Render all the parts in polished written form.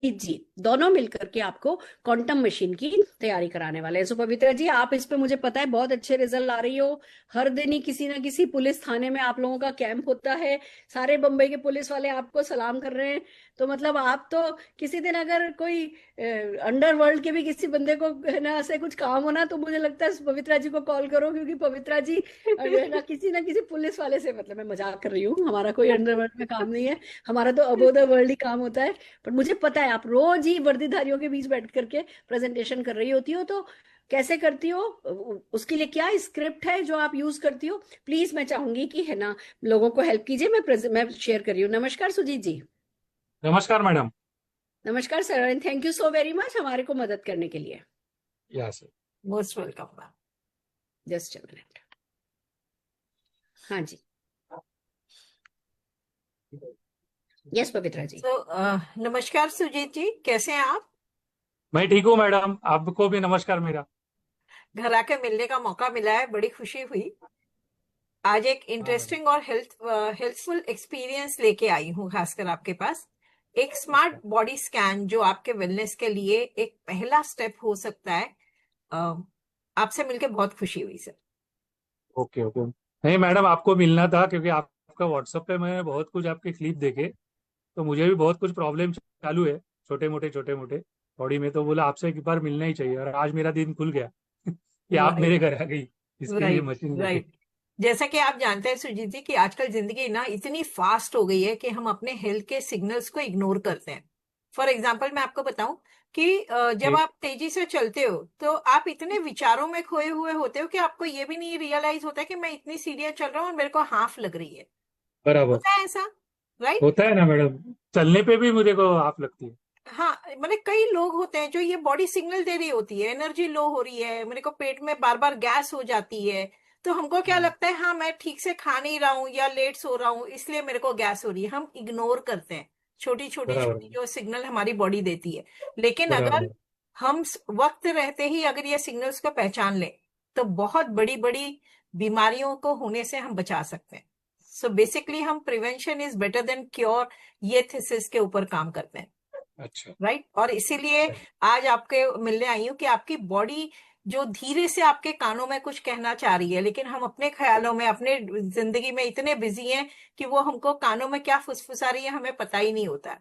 जी, दोनों मिलकर के आपको क्वांटम मशीन की तैयारी कराने वाले हैं। सो पवित्रा जी, आप इस पे मुझे पता है बहुत अच्छे रिजल्ट ला रही हो। हर दिन ही किसी ना किसी पुलिस थाने में आप लोगों का कैंप होता है। सारे बम्बई के पुलिस वाले आपको सलाम कर रहे हैं। तो मतलब आप तो किसी दिन अगर कोई अंडरवर्ल्ड के भी किसी बंदे को है ना ऐसे कुछ काम होना, तो मुझे लगता है पवित्रा जी को कॉल करो, क्योंकि पवित्रा जी है ना किसी पुलिस वाले से, मतलब मैं मजाक कर रही हूँ, हमारा कोई अंडरवर्ल्ड में काम नहीं है। हमारा तो अबोव द वर्ल्ड ही काम होता है। पर मुझे पता है आप रोज ही वर्दीधारियों के बीच बैठ करके प्रेजेंटेशन कर रही होती हो, तो कैसे करती हो, उसके लिए क्या स्क्रिप्ट है जो आप यूज करती हो? प्लीज मैं चाहूंगी कि है ना लोगों को हेल्प कीजिए। मैं शेयर कर रही हूँ। नमस्कार सुजीत जी। नमस्कार मैडम। नमस्कार sir, and thank you so very much हमारे को मदद करने के लिए। Yes. Most welcome ma'am. Just a minute. हाँ जी। यस पवित्रा जी। तो नमस्कार सुजीत जी, कैसे हैं आप? मैं ठीक हूँ मैडम, आपको भी नमस्कार मेरा। घर आके मिलने का मौका मिला है, बड़ी खुशी हुई। आज एक हाँ मैडम। इंटरेस्टिंग और हेल्पफुल एक्सपीरियंस लेके आई हूँ, खासकर आपके पास। एक स्मार्ट अच्छा। बॉडी स्कैन जो आपके वेलनेस के लिए एक पहला स्टेप हो सकता है। अ, आपसे मिलके बहुत खुशी हुई सर। Okay okay. नहीं मैडम, आपको मिलना था क्योंकि आपका व्हाट्सएप पे मैं बहुत कुछ आपके क्लिप देखे, तो मुझे भी बहुत कुछ प्रॉब्लम चालू है, छोटे मोटे बॉडी में। तो बोला आपसे एक बार मिलना ही चाहिए, और आज मेरा दिन खुल गया कि आप राइट, मेरे घर आ गई इसके लिए राइट, मशीन लेके। राइट। जैसा कि आप जानते हैं सुजीत जी कि आजकल जिंदगी ना इतनी फास्ट हो गई है कि हम अपने हेल्थ के सिग्नल्स को इग्नोर करते हैं। फॉर एग्जाम्पल मैं आपको बताऊं कि जब जी। आप तेजी से चलते हो तो आप इतने विचारों में खोए हुए होते हो कि आपको ये भी नहीं रियलाइज होता है कि मैं इतनी सीढ़ियां चल रहा हूँ और मेरे को हाफ लग रही है। बराबर। होता है ऐसा, राइट? होता है ना मैडम, चलने पे भी मुझे को आप लगती है। हाँ, मतलब कई लोग होते हैं जो ये बॉडी सिग्नल दे रही होती है, एनर्जी लो हो रही है, मेरे को पेट में बार बार गैस हो जाती है। तो हमको क्या हम्म। लगता है, हाँ मैं ठीक से खा नहीं रहा हूँ या लेट सो रहा हूँ इसलिए मेरे को गैस हो रही है। हम इग्नोर करते हैं छोटी छोटी बराबर। छोटी जो सिग्नल हमारी बॉडी देती है। लेकिन अगर बराबर। हम वक्त रहते ही अगर ये सिग्नल्स को पहचान लें तो बहुत बड़ी बड़ी बीमारियों को होने से हम बचा सकते हैं। सो बेसिकली हम prevention is better than cure, ये थीसिस के ऊपर काम करते हैं। अच्छा। राइट, और इसीलिए आज आपके मिलने आई हूँ कि आपकी बॉडी जो धीरे से आपके कानों में कुछ कहना चाह रही है, लेकिन हम अपने ख्यालों में अपने जिंदगी में इतने बिजी हैं कि वो हमको कानों में क्या फुसफुसा रही है हमें पता ही नहीं होता है।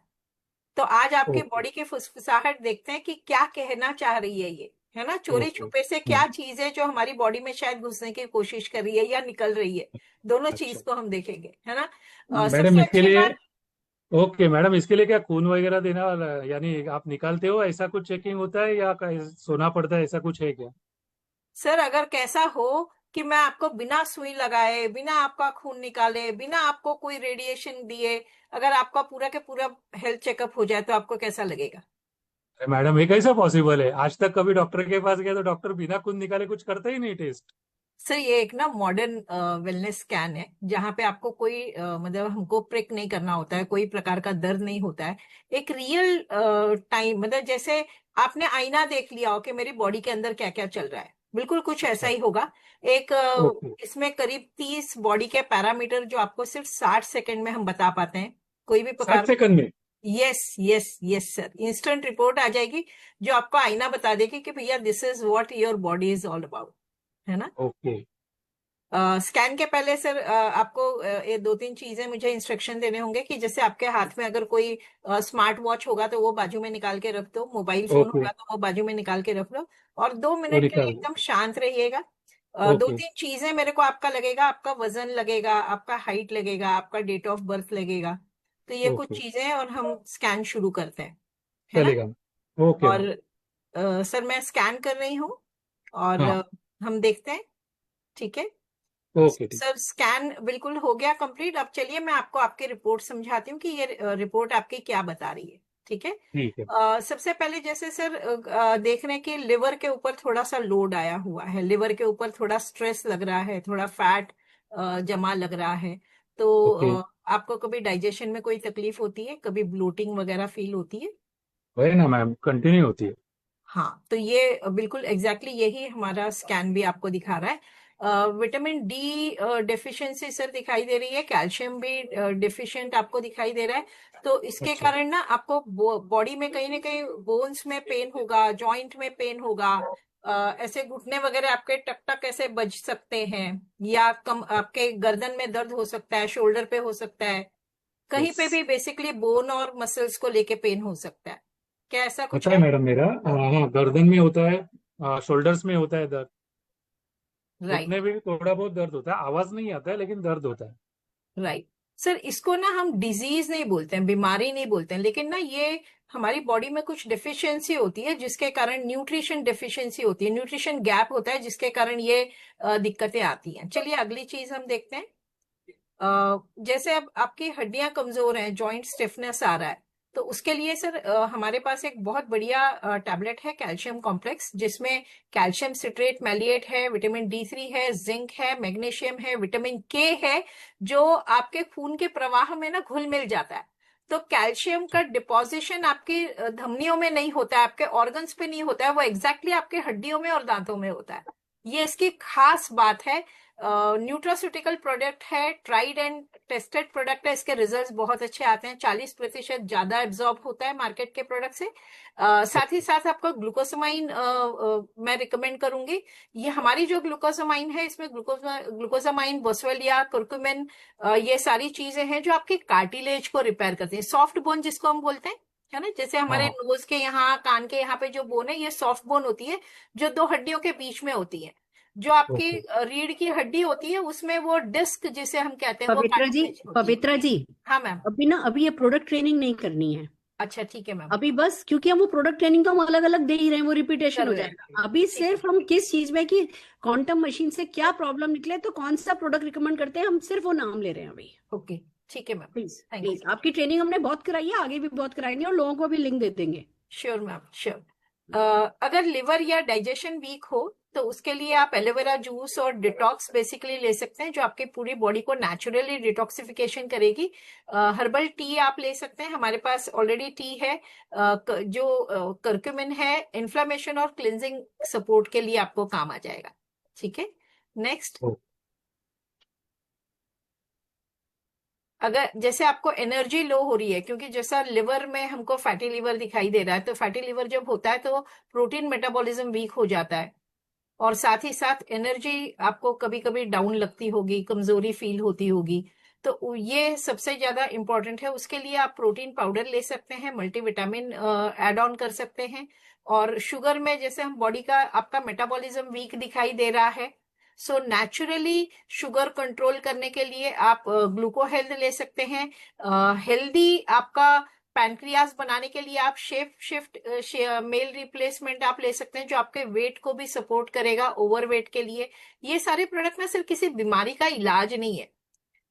तो आज आपकी ओके बॉडी की फुसफुसाहट देखते हैं कि क्या कहना चाह रही है ये, है ना? चोरी ओके। छुपे से क्या चीज है जो हमारी बॉडी में शायद घुसने की कोशिश कर रही है या निकल रही है। दोनों चीज अच्छा को हम देखेंगे, है ना? मैडम, सबसे इसके अच्छी लिए बात। ओके मैडम, इसके लिए क्या खून वगैरह देना वाला है? यानी आप निकालते हो, ऐसा कुछ चेकिंग होता है या सोना पड़ता है, ऐसा कुछ है क्या? सर अगर कैसा हो कि मैं आपको बिना सुई लगाए, बिना आपका खून निकाले, बिना आपको कोई रेडिएशन दिए, अगर आपका पूरा के पूरा हेल्थ चेकअप हो जाए तो आपको कैसा लगेगा? अरे मैडम, ये कैसा पॉसिबल है? आज तक कभी डॉक्टर के पास गया तो डॉक्टर बिना खून निकाले कुछ करता ही नहीं टेस्ट। सर ये एक ना मॉडर्न वेलनेस स्कैन है जहां पे आपको कोई मतलब हमको प्रिक नहीं करना होता है, कोई प्रकार का दर्द नहीं होता है। एक रियल टाइम, मतलब जैसे आपने आईना देख लिया हो कि मेरी बॉडी के अंदर क्या क्या चल रहा है, बिल्कुल कुछ ऐसा अच्छा। ही होगा। एक ओके। इसमें करीब 30 बॉडी के पैरामीटर जो आपको सिर्फ 60 सेकंड में हम बता पाते हैं, कोई भी प्रकार। 60 सेकंड में? Yes, yes, yes sir, instant report आ जाएगी जो आपको आईना बता देगी कि भैया this is what your body is all about, है ना? ओके। स्कैन के पहले सर आपको ये दो तीन चीजें मुझे इंस्ट्रक्शन देने होंगे कि जैसे आपके हाथ में अगर कोई स्मार्ट वॉच होगा तो वो बाजू में निकाल के रख दो, मोबाइल फोन ओके। होगा तो वो बाजू में निकाल के रख लो, और 2 मिनट के लिए निकाल। एकदम शांत रहिएगा। दो ओके। तीन चीजें मेरे को आपका लगेगा, आपका वजन लगेगा, आपका हाइट लगेगा, आपका डेट ऑफ बर्थ लगेगा। तो ये कुछ ओके। चीजें हैं और हम स्कैन शुरू करते हैं, है ना? चलेगा। ओके और मैम। सर मैं स्कैन कर रही हूँ और हाँ। हम देखते हैं, ठीक है? ओके ठीक। सर स्कैन बिल्कुल हो गया कंप्लीट। अब चलिए मैं आपको आपकी रिपोर्ट समझाती हूँ कि ये रिपोर्ट आपकी क्या बता रही है, ठीक है? ठीक है। सबसे पहले जैसे सर देख रहे हैं कि लिवर के ऊपर थोड़ा सा लोड आया हुआ है, लिवर के ऊपर थोड़ा स्ट्रेस लग रहा है, थोड़ा फैट जमा लग रहा है। तो ओके। आपको कभी डाइजेशन में कोई तकलीफ होती है, कभी ब्लोटिंग वगैरह फील होती है? वही ना मैम, कंटिन्यू होती है। हाँ, तो ये बिल्कुल एग्जैक्टली यही हमारा स्कैन भी आपको दिखा रहा है। विटामिन डी डेफिशिएंसी सर दिखाई दे रही है, कैल्शियम भी डिफिशिएंट आपको दिखाई दे रहा है। तो इसके अच्छा। कारण ना आपको बॉडी में कहीं ना कहीं बोन्स में पेन होगा, जॉइंट में पेन होगा, ऐसे घुटने वगैरह आपके टक टक ऐसे बज सकते हैं, या कम आपके गर्दन में दर्द हो सकता है, शोल्डर पे हो सकता है, कहीं पे भी यस, बेसिकली बोन और मसल्स को लेके पेन हो सकता है। क्या ऐसा कुछ होता है है? मैडम मेरा। हाँ, गर्दन में होता है, शोल्डर्स में होता है दर्द। राइट, घुटने में भी थोड़ा बहुत दर्द होता है, आवाज नहीं आता है लेकिन दर्द होता है। राइट। सर इसको ना हम डिजीज नहीं बोलते हैं, बीमारी नहीं बोलते हैं, लेकिन ना ये हमारी बॉडी में कुछ डिफिशियंसी होती है जिसके कारण, न्यूट्रिशन डिफिशियंसी होती है, न्यूट्रिशन गैप होता है जिसके कारण ये दिक्कतें आती हैं। चलिए अगली चीज हम देखते हैं। जैसे अब आपकी हड्डियां कमजोर हैं, जॉइंट स्टिफनेस आ रहा है, तो उसके लिए सर हमारे पास एक बहुत बढ़िया टैबलेट है, कैल्शियम कॉम्प्लेक्स, जिसमें कैल्शियम सिट्रेट मैलिएट है, विटामिन D3 है, जिंक है, मैग्नीशियम है, विटामिन K है, जो आपके खून के प्रवाह में ना घुल मिल जाता है। तो कैल्शियम का डिपोजिशन आपकी धमनियों में नहीं होता है, आपके ऑर्गन्स पे नहीं होता है, वो एग्जैक्टली आपके हड्डियों में और दांतों में होता है। ये इसकी खास बात है। न्यूट्रास्यूटिकल प्रोडक्ट है, ट्राइड एंड टेस्टेड प्रोडक्ट है, इसके रिजल्ट्स बहुत अच्छे आते हैं, 40% ज्यादा एब्जॉर्ब होता है मार्केट के प्रोडक्ट से। साथ ही साथ आपको ग्लूकोसामाइन मैं रिकमेंड करूंगी। ये हमारी जो ग्लूकोसामाइन है, इसमें ग्लूकोसामाइन, बोसवेलिया, कुर्कुमिन, ये सारी चीजें हैं जो आपके कार्टिलेज को रिपेयर करती हैं, सॉफ्ट बोन जिसको हम बोलते हैं, है ना। जैसे हमारे हाँ। नोज के यहाँ, कान के यहाँ पे जो बोन है, ये सॉफ्ट बोन होती है, जो दो हड्डियों के बीच में होती है। जो आपकी ओके। रीढ़ की हड्डी होती है, उसमें वो डिस्क जिसे हम कहते हैं, वो पवित्रा जी, कार्टिलेज होती है। पवित्रा जी, हाँ मैम। अभी ये प्रोडक्ट ट्रेनिंग नहीं करनी है अच्छा ठीक है मैम। अभी, बस क्योंकि हम वो प्रोडक्ट ट्रेनिंग तो हम अलग अलग दे ही रहे हैं, वो रिपीटेशन कर हो रहे हैं। जाएगा। अभी ठीक है, सिर्फ हम किस चीज में कि क्वांटम मशीन से क्या प्रॉब्लम निकले तो कौन सा प्रोडक्ट रिकमेंड करते हैं, हम सिर्फ वो नाम ले रहे हैं अभी। ओके ठीक है ma'am. Please thank please, you. आपकी ट्रेनिंग हमने बहुत कराई है, आगे भी बहुत कराएंगे और लोगों को भी लिंक दे देंगे। Sure ma'am, sure. अगर लिवर या डाइजेशन वीक हो तो उसके लिए आप एलोवेरा जूस और डिटॉक्स बेसिकली ले सकते हैं, जो आपकी पूरी बॉडी को नेचुरली डिटॉक्सिफिकेशन करेगी। हर्बल टी आप ले सकते हैं, हमारे पास ऑलरेडी टी है, जो करक्यूमिन है, इन्फ्लामेशन और क्लिनजिंग सपोर्ट के लिए आपको काम आ जाएगा। ठीक है, नेक्स्ट। ओ, अगर जैसे आपको एनर्जी लो हो रही है, क्योंकि जैसा लिवर में हमको फैटी लिवर दिखाई दे रहा है, तो फैटी लिवर जब होता है तो प्रोटीन मेटाबॉलिज्म वीक हो जाता है, और साथ ही साथ एनर्जी आपको कभी कभी डाउन लगती होगी, कमजोरी फील होती होगी। तो ये सबसे ज्यादा इंपॉर्टेंट है। उसके लिए आप प्रोटीन पाउडर ले सकते हैं, मल्टीविटामिन ऐड ऑन कर सकते हैं। और शुगर में जैसे हम बॉडी का, आपका मेटाबॉलिज्म वीक दिखाई दे रहा है, सो नेचुरली शुगर कंट्रोल करने के लिए आप ग्लूको हेल्थ ले सकते हैं। हेल्दी आपका पैनक्रियाज बनाने के लिए आप शिफ्ट मेल रिप्लेसमेंट आप ले सकते हैं, जो आपके वेट को भी सपोर्ट करेगा ओवरवेट के लिए। ये सारे प्रोडक्ट ना सिर्फ किसी बीमारी का इलाज नहीं है,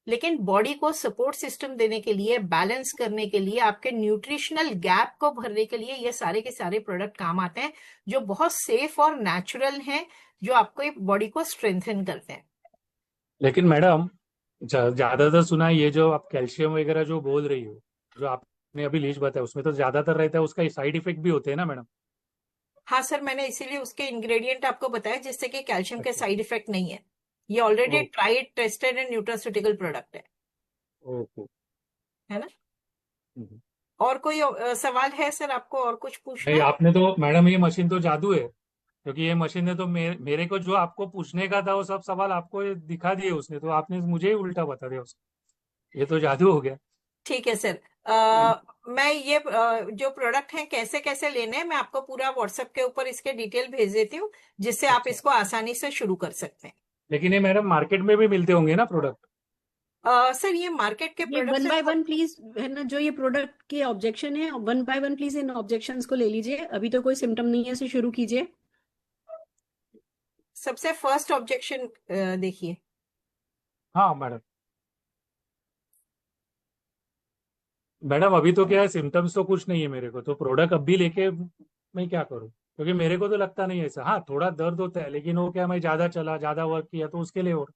लेकिन बॉडी को सपोर्ट सिस्टम देने के लिए, बैलेंस करने के लिए, आपके न्यूट्रिशनल गैप को भरने के लिए ये सारे के सारे प्रोडक्ट काम आते हैं, जो बहुत सेफ और नेचुरल हैं, जो आपको बॉडी को स्ट्रेंथन करते हैं। लेकिन मैडम, ज्यादातर सुना है ये जो आप कैल्शियम वगैरह जो बोल रही हो, जो आपने अभी लिस्ट बताया, उसमें तो ज्यादातर रहता है, उसका साइड इफेक्ट भी होते हैं ना मैडम? हाँ सर, मैंने इसीलिए उसके इंग्रेडिएंट आपको बताया, जिससे कि कैल्शियम के अच्छा। साइड इफेक्ट नहीं है। ये already oh, tried, tested and nutraceutical product है ओके। है ना। हम्म। और कोई सवाल है सर आपको, और कुछ पूछना नहीं, है? आपने तो मैडम, ये मशीन तो जादू है, क्योंकि ये मशीन ने तो मेरे को जो आपको पूछने का था वो सब सवाल आपको ये दिखा दिए उसने, तो आपने मुझे ही उल्टा बता दिया उसको। ये तो जादू हो गया। ठीक है सर। मैं ये जो प्रोडक्ट हैं कैसे कैसे लेने हैं, मैं आपको पूरा व्हाट्सएप के ऊपर इसके डिटेल भेज देती हूँ, जिससे आप अच्छा, इसको आसानी से शुरू कर सकते हैं। लेकिन ये मैडम मार्केट में भी मिलते होंगे ना प्रोडक्ट? सर ये मार्केट के ये प्रोडक्ट्स वन हैं बाय वन प्लीज, है ना, जो ये प्रोडक्ट के ऑब्जेक्शन है, one by one please in objections को ले लीजिए। अभी तो कोई सिम्टम नहीं है, इसे शुरू कीजिए। सबसे फर्स्ट ऑब्जेक्शन देखिए। हाँ मैडम। मैडम अभी तो क्या है, सिम्टम्स तो कुछ नहीं है मेरे को, तो प्रोडक्ट अभी लेके मैं क्या करूँ? क्योंकि मेरे को तो लगता नहीं है ऐसा। हाँ, थोड़ा दर्द होता है, लेकिन वो क्या, मैं ज्यादा चला, ज्यादा वर्क किया तो उसके लिए। और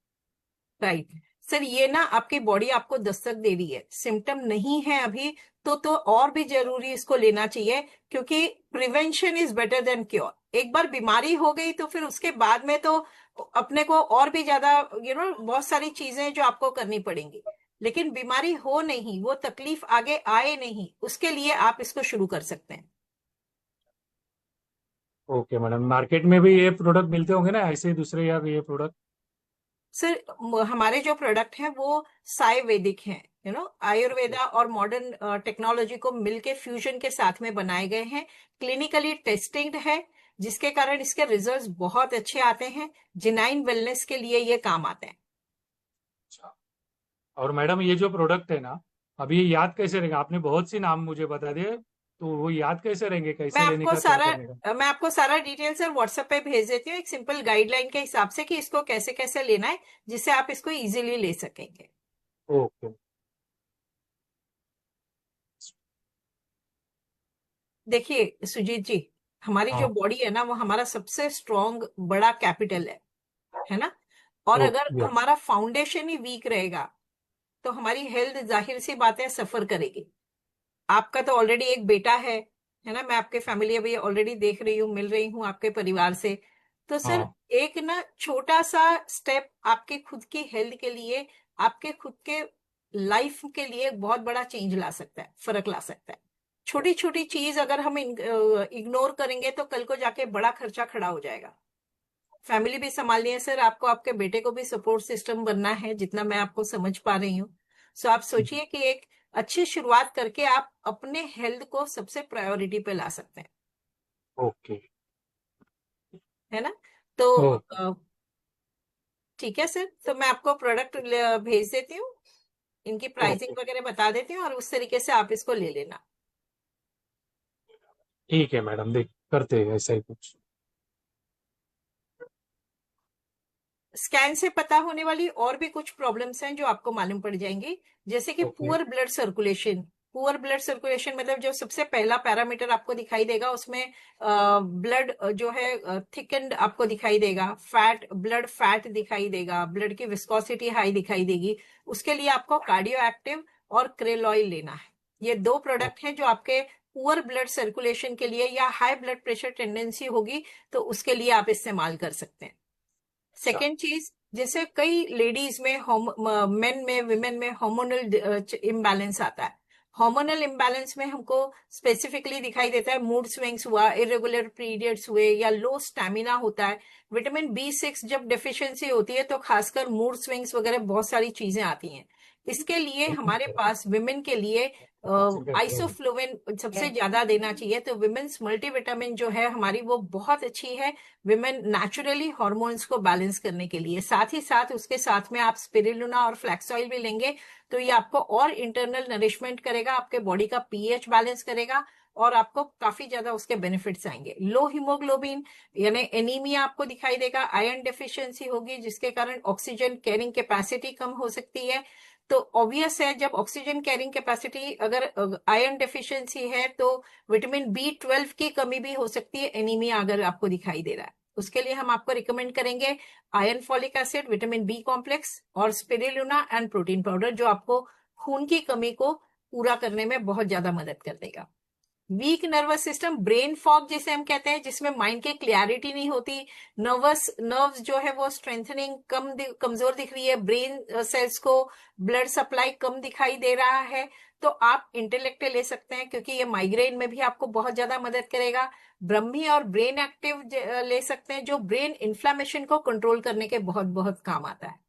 राइट सर, ये ना आपकी बॉडी आपको दस्तक दे रही है, सिम्टम नहीं है अभी, तो और भी जरूरी इसको लेना चाहिए, क्योंकि prevention is better than cure. एक बार बीमारी हो गई तो फिर उसके बाद में तो अपने को और भी ज्यादा बहुत सारी चीजें जो आपको करनी पड़ेंगी, लेकिन बीमारी हो नहीं, वो तकलीफ आगे आए नहीं, उसके लिए आप इसको शुरू कर सकते हैं। ओके मैडम, मार्केट में भी ये प्रोडक्ट मिलते होंगे ना ऐसे दूसरे, या ये प्रोडक्ट? सर हमारे जो प्रोडक्ट हैं वो साय वैदिक हैं, ओके। आयुर्वेदा और मॉडर्न टेक्नोलॉजी को मिलके फ्यूजन के साथ में बनाए गए हैं, क्लिनिकली टेस्टिंग है, जिसके कारण इसके रिजल्ट्स बहुत अच्छे आते हैं, जेनाइन वेलनेस के लिए ये काम आते हैं। अच्छा। और मैडम ये जो प्रोडक्ट है ना, अभी ये याद कैसे रहेंगे? आपने बहुत सी नाम मुझे बता दिए, तो वो याद कैसे रहेंगे, मैं कैसे लेने आपको का, क्या सारा करने का? मैं आपको सारा डिटेल सर व्हाट्सएप पे भेज देती हूँ, एक सिंपल गाइडलाइन के हिसाब से कि इसको कैसे कैसे लेना है, जिससे आप इसको इजीली ले सकेंगे। ओके। देखिए सुजीत जी, हमारी जो हाँ। बॉडी है ना, वो हमारा सबसे स्ट्रांग बड़ा कैपिटल है ना। और अगर ओके। हमारा फाउंडेशन ही वीक रहेगा तो हमारी हेल्थ जाहिर सी बात है सफर करेगी। आपका तो ऑलरेडी एक बेटा है ना, मैं आपके फैमिली अभी ऑलरेडी देख रही हूँ, मिल रही हूँ आपके परिवार से। तो सर हाँ। एक ना छोटा सा स्टेप आपके खुद की हेल्थ के लिए, आपके खुद के लाइफ के लिए एक बहुत बड़ा चेंज ला सकता है, फर्क ला सकता है। छोटी छोटी चीज अगर हम इग्नोर करेंगे तो कल को जाके बड़ा खर्चा खड़ा हो जाएगा। फैमिली भी संभालनी है सर आपको, आपके बेटे को भी सपोर्ट सिस्टम बनना है, जितना मैं आपको समझ पा रही हूँ। सो आप सोचिए कि एक अच्छी शुरुआत करके आप अपने हेल्थ को सबसे प्रायोरिटी पे ला सकते हैं, ओके। है ना। तो ओके। ठीक है सर, तो मैं आपको प्रोडक्ट भेज देती हूँ, इनकी ओके। प्राइसिंग वगैरह बता देती हूँ, और उस तरीके से आप इसको ले लेना। ठीक है मैडम, देख करते हैं ऐसा ही कुछ। स्कैन से पता होने वाली और भी कुछ प्रॉब्लम्स हैं जो आपको मालूम पड़ जाएंगी, जैसे कि okay. Poor blood circulation. Poor blood circulation मतलब जो सबसे पहला पैरामीटर आपको दिखाई देगा उसमें ब्लड जो है थिकन्ड आपको दिखाई देगा, फैट ब्लड फैट दिखाई देगा, ब्लड की विस्कोसिटी हाई दिखाई देगी। उसके लिए आपको कार्डियो एक्टिव और क्रेल ऑयल लेना है। ये दो प्रोडक्ट हैं जो आपके पुअर ब्लड सर्कुलेशन के लिए, या हाई ब्लड प्रेशर टेंडेंसी होगी तो उसके लिए आप इस्तेमाल कर सकते हैं। अच्छा। सेकेंड चीज, जैसे कई लेडीज में मेन में विमेन में हार्मोनल इम्बैलेंस आता है। हार्मोनल इम्बैलेंस में हमको स्पेसिफिकली दिखाई देता है मूड स्विंग्स हुआ, इरेगुलर पीरियड्स हुए, या लो स्टैमिना होता है। विटामिन B6 जब डेफिशिएंसी होती है तो खासकर मूड स्विंग्स वगैरह बहुत सारी चीजें आती हैं। इसके लिए हमारे पास विमेन के लिए आइसोफ्लोविन सबसे ज्यादा देना चाहिए। तो विमेन्स मल्टीविटामिन जो है हमारी, वो बहुत अच्छी है विमेन नेचुरली हार्मोन्स को बैलेंस करने के लिए। साथ ही साथ उसके साथ में आप स्पिरुलिना और फ्लैक्स ऑयल भी लेंगे तो ये आपको और इंटरनल नरिशमेंट करेगा, आपके बॉडी का पीएच बैलेंस करेगा, और आपको काफी ज्यादा उसके बेनिफिट्स आएंगे। लो हीमोग्लोबिन यानी एनीमिया आपको दिखाई देगा, आयरन डेफिशिएंसी होगी जिसके कारण ऑक्सीजन कैरिंग कैपेसिटी कम हो सकती है। तो ऑब्वियस है, जब ऑक्सीजन कैरिंग कैपेसिटी अगर आयरन डेफिशिएंसी है तो विटामिन B12 की कमी भी हो सकती है, एनीमिया अगर आपको दिखाई दे रहा है। उसके लिए हम आपको रिकमेंड करेंगे iron folic acid, vitamin B complex और स्पिरुलिना एंड प्रोटीन पाउडर, जो आपको खून की कमी को पूरा करने में बहुत ज्यादा मदद कर देगा। Weak nervous system, brain fog जिसे हम कहते हैं, जिसमें माइंड की क्लैरिटी नहीं होती, नर्व्स जो है वो स्ट्रेंथनिंग कमजोर दिख रही है, ब्रेन सेल्स को ब्लड सप्लाई कम दिखाई दे रहा है, तो आप इंटेलेक्ट ले सकते हैं क्योंकि ये माइग्रेन में भी आपको बहुत ज्यादा मदद करेगा। ब्रह्मी और ब्रेन एक्टिव ले सकते हैं, जो ब्रेन इन्फ्लामेशन को कंट्रोल करने के बहुत बहुत काम आता है।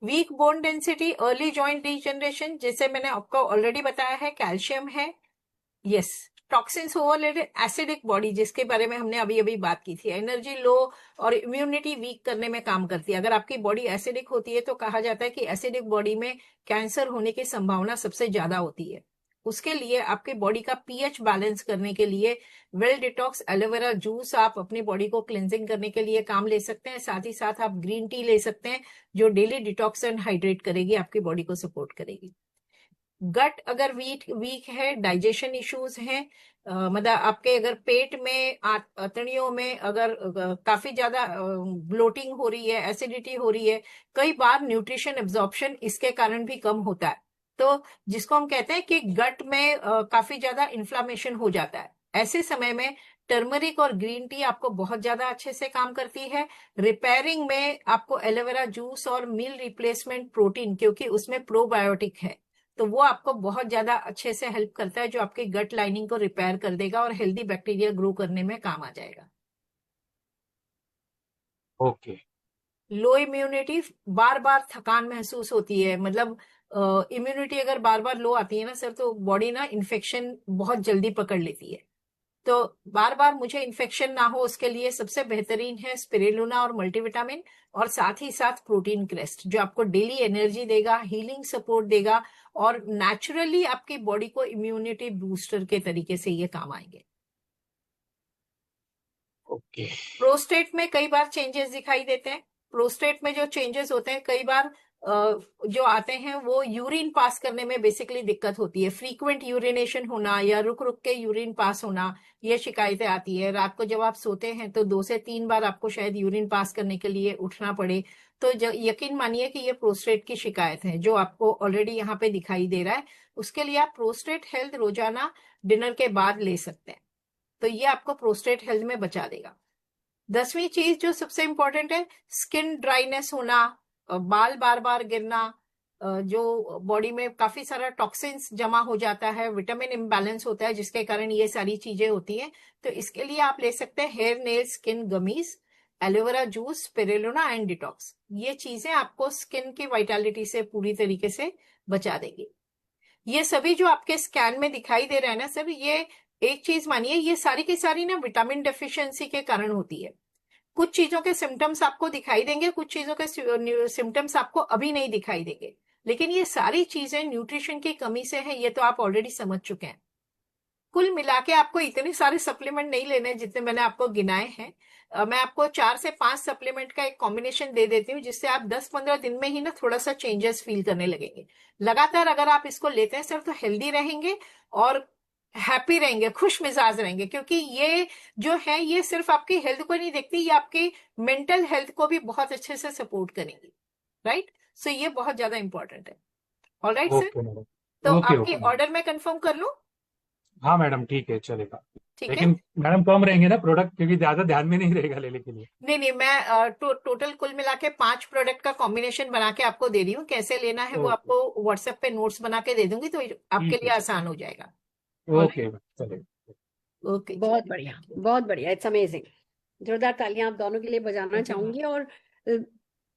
Weak bone density, early joint degeneration, जैसे मैंने आपको ऑलरेडी बताया है, कैल्शियम है। Yes, toxins overloaded, acidic body जिसके बारे में हमने अभी अभी बात की थी, एनर्जी लो और इम्यूनिटी वीक करने में काम करती है। अगर आपकी बॉडी एसिडिक होती है तो कहा जाता है कि एसिडिक बॉडी में कैंसर होने की संभावना सबसे ज्यादा होती है। उसके लिए आपकी बॉडी का पीएच बैलेंस करने के लिए वेल डिटॉक्स एलोवेरा जूस आप अपनी बॉडी को क्लिनजिंग करने के लिए काम ले सकते हैं। साथ ही साथ आप ग्रीन टी ले सकते हैं जो डेली डिटॉक्स एंड हाइड्रेट करेगी, आपकी बॉडी को सपोर्ट करेगी। गट अगर वीक है, डाइजेशन इश्यूज हैं, मतलब आपके अगर पेट में अतड़ियों में अगर काफी ज्यादा ब्लोटिंग हो रही है, एसिडिटी हो रही है, कई बार न्यूट्रिशन एब्जॉर्प्शन इसके कारण भी कम होता है। तो जिसको हम कहते हैं कि गट में काफी ज्यादा इन्फ्लामेशन हो जाता है, ऐसे समय में टर्मरिक और ग्रीन टी आपको बहुत ज्यादा अच्छे से काम करती है। रिपेयरिंग में आपको एलोवेरा जूस और मील रिप्लेसमेंट प्रोटीन, क्योंकि उसमें प्रोबायोटिक है, तो वो आपको बहुत ज्यादा अच्छे से हेल्प करता है, जो आपके गट लाइनिंग को रिपेयर कर देगा और हेल्दी बैक्टीरिया ग्रो करने में काम आ जाएगा। ओके। लो इम्यूनिटी, बार बार थकान महसूस होती है, मतलब इम्यूनिटी अगर बार बार लो आती है ना सर, तो बॉडी ना इन्फेक्शन बहुत जल्दी पकड़ लेती है। तो बार बार मुझे इन्फेक्शन ना हो, उसके लिए सबसे बेहतरीन है स्पिरुलिना और मल्टीविटामिन, और साथ ही साथ प्रोटीन क्रेस्ट, जो आपको डेली एनर्जी देगा, हीलिंग सपोर्ट देगा, और नेचुरली आपकी बॉडी को इम्यूनिटी बूस्टर के तरीके से ये काम आएंगे। ओके। प्रोस्टेट में कई बार चेंजेस दिखाई देते हैं। प्रोस्टेट में जो चेंजेस होते हैं कई बार जो आते हैं वो यूरिन पास करने में बेसिकली दिक्कत होती है। फ्रीक्वेंट यूरिनेशन होना या रुक रुक के यूरिन पास होना, ये शिकायतें आती है। रात को जब आप सोते हैं तो 2 से 3 बार आपको शायद यूरिन पास करने के लिए उठना पड़े, तो यकीन मानिए कि ये प्रोस्टेट की शिकायत है, जो आपको ऑलरेडी यहाँ पे दिखाई दे रहा है। उसके लिए आप प्रोस्टेट हेल्थ रोजाना डिनर के बाद ले सकते हैं, तो ये आपको प्रोस्टेट हेल्थ में बचा देगा। 10वीं चीज जो सबसे इंपॉर्टेंट है, स्किन ड्राइनेस होना, बाल बार बार गिरना, जो बॉडी में काफी सारा टॉक्सिन्स जमा हो जाता है, विटामिन इम्बैलेंस होता है, जिसके कारण ये सारी चीजें होती हैं। तो इसके लिए आप ले सकते हैं hair nail skin gummies, aloe vera juice, spirulina and detox. ये चीजें आपको स्किन की वाइटलिटी से पूरी तरीके से बचा देगी। ये सभी जो आपके स्कैन में दिखाई दे रहा है ना सर, ये एक चीज मानिए, ये सारी की सारी ना विटामिन डेफिशिएंसी के कारण होती है। कुछ चीजों के सिम्टम्स आपको दिखाई देंगे, कुछ चीजों के सिम्टम्स आपको अभी नहीं दिखाई देंगे, लेकिन ये सारी चीजें न्यूट्रिशन की कमी से है, ये तो आप ऑलरेडी समझ चुके हैं। कुल मिला के आपको इतने सारे सप्लीमेंट नहीं लेने जितने मैंने आपको गिनाए हैं। मैं आपको 4 से 5 सप्लीमेंट का एक कॉम्बिनेशन दे देती हूँ, जिससे आप 10-15 दिन में ही ना थोड़ा सा चेंजेस फील करने लगेंगे। लगातार अगर आप इसको लेते हैं सर, तो हेल्दी रहेंगे और हैप्पी रहेंगे, खुश मिजाज रहेंगे, क्योंकि ये जो है ये सिर्फ आपकी हेल्थ को नहीं देखती, ये आपकी मेंटल हेल्थ को भी बहुत अच्छे से सपोर्ट करेंगी। राइट, सो ये बहुत ज्यादा इंपॉर्टेंट है। All right sir, okay madam. तो ओके आपकी ओके। ऑर्डर में कंफर्म कर लूं? हाँ मैडम, ठीक है, चलेगा। ठीक है। लेकिन मैडम कम रहेंगे ना प्रोडक्ट, क्योंकि ज्यादा ध्यान में नहीं रहेगा लेने के लिए। नहीं, मैं टोटल कुल मिला के 5 प्रोडक्ट का कॉम्बिनेशन बना के आपको दे रही हूँ। कैसे लेना है वो ओके, आपको व्हाट्सएप पे नोट्स बना के दे दूंगी, तो आपके ठीक लिए है, आसान हो जाएगा। ओके चलेगा। ओके, बहुत बढ़िया, बहुत बढ़िया, इट्स अमेजिंग। जोरदार तालियां आप दोनों के लिए बजाना चाहूंगी। और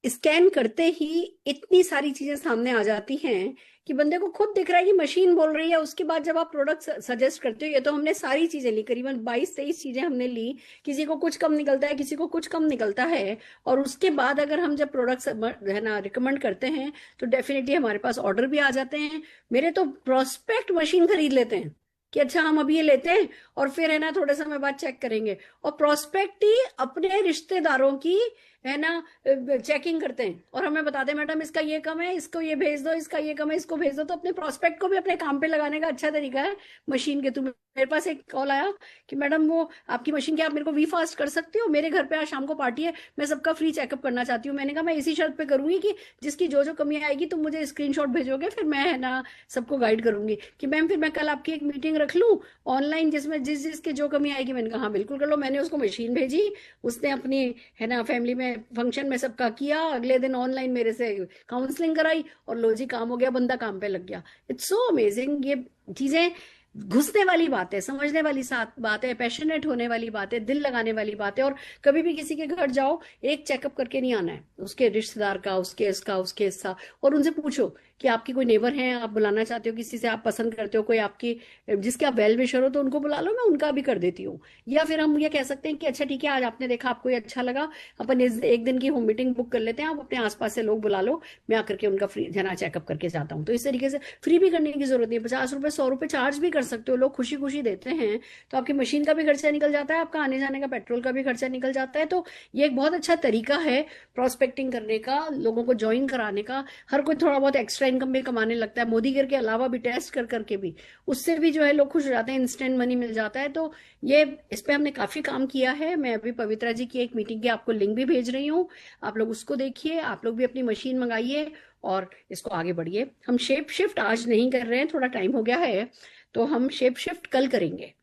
स्कैन करते ही इतनी सारी चीजें सामने आ जाती हैं कि बंदे को खुद दिख रहा है कि मशीन बोल रही है। उसके बाद जब आप प्रोडक्ट सजेस्ट करते हो, ये तो हमने सारी चीजें ली, करीबन 22-23 चीजें हमने ली, किसी को कुछ कम निकलता है, किसी को कुछ कम निकलता है, और उसके बाद अगर हम जब प्रोडक्ट है ना रिकमेंड करते हैं, तो डेफिनेटली हमारे पास ऑर्डर भी आ जाते हैं। मेरे तो प्रोस्पेक्ट मशीन खरीद लेते हैं कि अच्छा हम अभी ये लेते हैं और फिर है ना थोड़े समय बाद चेक करेंगे, और प्रोस्पेक्ट ही अपने रिश्तेदारों की है ना चेकिंग करते हैं और हमें बताते हैं मैडम इसका ये कम है, इसको ये भेज दो, इसका ये कम है, इसको भेज दो। तो अपने प्रोस्पेक्ट को भी अपने काम पे लगाने का अच्छा तरीका है मशीन के थ्रू। मेरे पास एक कॉल आया कि मैडम वो आपकी मशीन क्या आप मेरे को वी फास्ट कर सकती हो, मेरे घर पे आज शाम को पार्टी है, मैं सबका फ्री चेकअप करना चाहती हूँ। मैंने कहा मैं इसी शर्त पे करूंगी कि जिसकी जो जो कमी आएगी तुम मुझे स्क्रीनशॉट भेजोगे, फिर मैं है ना सबको गाइड करूंगी कि मैम फिर मैं कल आपकी एक मीटिंग रख लूँ ऑनलाइन, जिसमें जिस जिसके जो कमी आएगी। मैंने कहा हाँ बिल्कुल कर लो। मैंने उसको मशीन भेजी, उसने अपनी है ना फैमिली में फंक्शन में सबका किया, अगले दिन ऑनलाइन मेरे से काउंसलिंग कराई और लो जी काम हो गया, बंदा काम पे लग गया। It's so amazing. ये चीजें घुसने वाली बात है, समझने वाली बात है, पैशनेट होने वाली बात है, दिल लगाने वाली बात है। और कभी भी किसी के घर जाओ, एक चेकअप करके नहीं आना है, उसके रिश्तेदार का, उसके इसका, उसके इसका, और उनसे पूछो कि आपकी कोई नेबर है, आप बुलाना चाहते हो, किसी से आप पसंद करते हो, कोई आपकी जिसके आप वेल विशर हो, तो उनको बुला लो, मैं उनका भी कर देती हूँ। या फिर हम ये कह सकते हैं कि अच्छा ठीक है, आज आपने देखा आपको ये अच्छा लगा, अपन एक दिन की होम मीटिंग बुक कर लेते हैं, आप अपने आसपास से लोग बुला लो, मैं आकर के उनका फ्री जना चेकअप करके जाता हूँ। तो इस तरीके से फ्री भी करने की जरूरत नहीं है, 50 रुपए 100 रुपए चार्ज भी कर सकते हो, लोग खुशी खुशी देते हैं। तो आपकी मशीन का भी खर्चा निकल जाता है, आपका आने जाने का पेट्रोल का भी खर्चा निकल जाता है। तो ये एक बहुत अच्छा तरीका है प्रोस्पेक्टिंग करने का, लोगों को ज्वाइन कराने का। हर कोई थोड़ा बहुत एक्स्ट्रा इनकम भी कमाने लगता है, मोदी केयर के अलावा भी टेस्ट कर करके भी, उससे भी जो है लोग खुश हो जाते हैं, इंस्टेंट मनी मिल जाता है। तो ये इस पे हमने काफी काम किया है। मैं अभी पवित्रा जी की एक मीटिंग की आपको लिंक भी भेज रही हूँ, आप लोग उसको देखिए, आप लोग भी अपनी मशीन मंगाइए और इसको आगे बढ़िए। हम शेप शिफ्ट आज नहीं कर रहे हैं, थोड़ा टाइम हो गया है, तो हम शेप शिफ्ट कल करेंगे।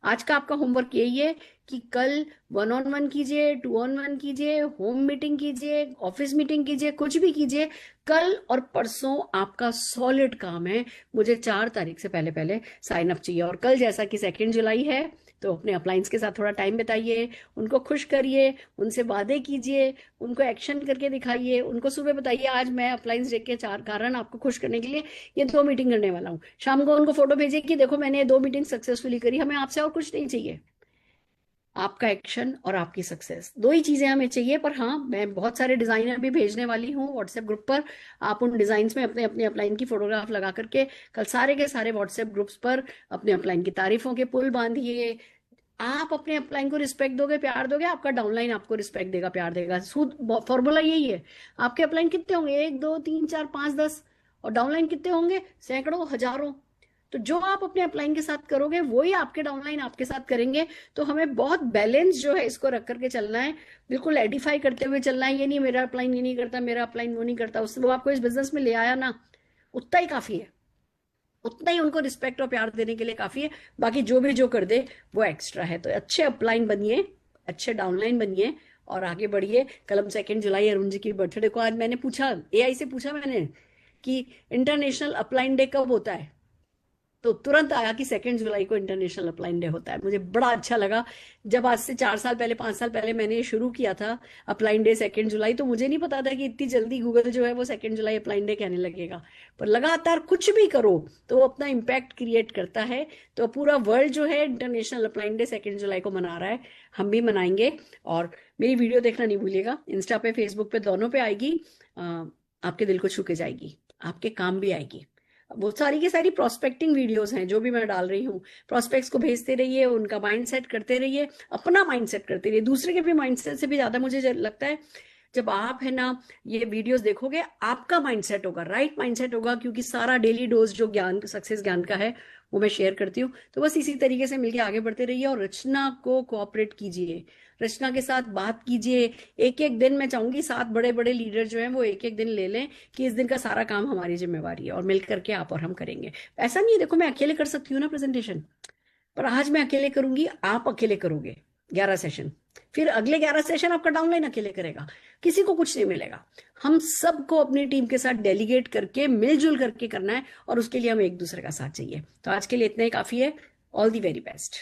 आज का आपका होमवर्क यही है कि कल 1-on-1 कीजिए, 2-on-1 कीजिए, होम मीटिंग कीजिए, ऑफिस मीटिंग कीजिए, कुछ भी कीजिए। कल और परसों आपका सॉलिड काम है, मुझे 4 तारीख से पहले पहले साइन अप चाहिए। और कल जैसा कि 2 जुलाई है, तो अपने अपलाइंस के साथ थोड़ा टाइम बिताइए, उनको खुश करिए, उनसे वादे कीजिए, उनको एक्शन करके दिखाइए, उनको सुबह बताइए आज मैं अपलाइंस डे के 4 कारण आपको खुश करने के लिए ये 2 मीटिंग करने वाला हूँ। शाम को उनको फोटो भेजिए कि देखो मैंने ये 2 मीटिंग सक्सेसफुली करी, हमें आपसे और कुछ नहीं चाहिए, आपका एक्शन और आपकी सक्सेस, 2 ही चीजें हमें चाहिए। पर हाँ, मैं बहुत सारे डिजाइनर भी भेजने वाली हूँ व्हाट्सएप ग्रुप पर। आप उन डिजाइन में अपने अपने अपलाइन की फोटोग्राफ लगा करके कल सारे के सारे व्हाट्सएप ग्रुप्स पर अपने अपलाइन की तारीफों के पुल बांधिए। आप अपने अपलाइन को रिस्पेक्ट दोगे, प्यार दोगे, आपका डाउनलाइन आपको रिस्पेक्ट देगा, प्यार देगा। सूद फॉर्मूला यही है। आपके अपलाइन कितने होंगे? 1 2 3 4 5 10। और डाउनलाइन कितने होंगे? सैकड़ों, हजारों। तो जो आप अपने अपलाइन के साथ करोगे वही आपके डाउनलाइन आपके साथ करेंगे। तो हमें बहुत बैलेंस जो है इसको रख करके चलना है, बिल्कुल एडिफाई करते हुए चलना है। ये नहीं मेरा अपलाइन ये नहीं करता, मेरा अपलाइन वो नहीं करता, उससे वो आपको इस बिजनेस में ले आया ना, उतना ही काफी है, उतना ही उनको रिस्पेक्ट और प्यार देने के लिए काफी है। बाकी जो भी जो कर दे वो एक्स्ट्रा है। तो अच्छे अपलाइन बनिए, अच्छे डाउनलाइन बनिए और आगे बढ़िए। कल हम 2 जुलाई अरुण जी की बर्थडे को, आज मैंने पूछा, एआई से पूछा मैंने कि इंटरनेशनल अपलाइन डे कब होता है, तो तुरंत आया कि 2 जुलाई को इंटरनेशनल अपलाइन डे होता है। मुझे बड़ा अच्छा लगा। जब आज से 4 साल पहले 5 साल पहले मैंने ये शुरू किया था अपलाइन डे 2 जुलाई, तो मुझे नहीं पता था कि इतनी जल्दी गूगल जो है वो 2 जुलाई अपलाइन डे कहने लगेगा। पर लगातार कुछ भी करो तो वो अपना इम्पैक्ट क्रिएट करता है। तो पूरा वर्ल्ड जो है इंटरनेशनल अपलाइन डे 2 जुलाई को मना रहा है, हम भी मनाएंगे। और मेरी वीडियो देखना नहीं भूलिएगा, इंस्टा पे फेसबुक पे दोनों पे आएगी। आपके दिल को छू के जाएगी, आपके काम भी आएगी। वो सारी की सारी प्रोस्पेक्टिंग वीडियोस हैं जो भी मैं डाल रही हूँ। प्रोस्पेक्ट्स को भेजते रहिए, उनका माइंडसेट करते रहिए, अपना माइंडसेट करते रहिए। दूसरे के भी माइंडसेट से भी ज्यादा मुझे लगता है जब आप है ना ये वीडियोस देखोगे, आपका माइंडसेट होगा, राइट माइंडसेट होगा, क्योंकि सारा डेली डोज जो ज्ञान, सक्सेस ज्ञान का है वो मैं शेयर करती हूँ। तो बस इसी तरीके से मिलके आगे बढ़ते रहिए और रचना को कोऑपरेट कीजिए, रचना के साथ बात कीजिए। एक एक दिन मैं चाहूंगी 7 बड़े बड़े लीडर जो हैं वो एक एक दिन ले लें कि इस दिन का सारा काम हमारी जिम्मेवारी है और मिल करके आप और हम करेंगे। ऐसा नहीं है, देखो मैं अकेले कर सकती हूँ ना प्रेजेंटेशन, पर आज मैं अकेले करूंगी, आप अकेले करोगे 11 सेशन, फिर अगले 11 सेशन आपका डाउनलाइन अकेले करेगा, किसी को कुछ नहीं मिलेगा। हम सबको अपनी टीम के साथ डेलीगेट करके मिलजुल करके करना है और उसके लिए हम एक दूसरे का साथ चाहिए। तो आज के लिए इतना ही काफी है। All the very best.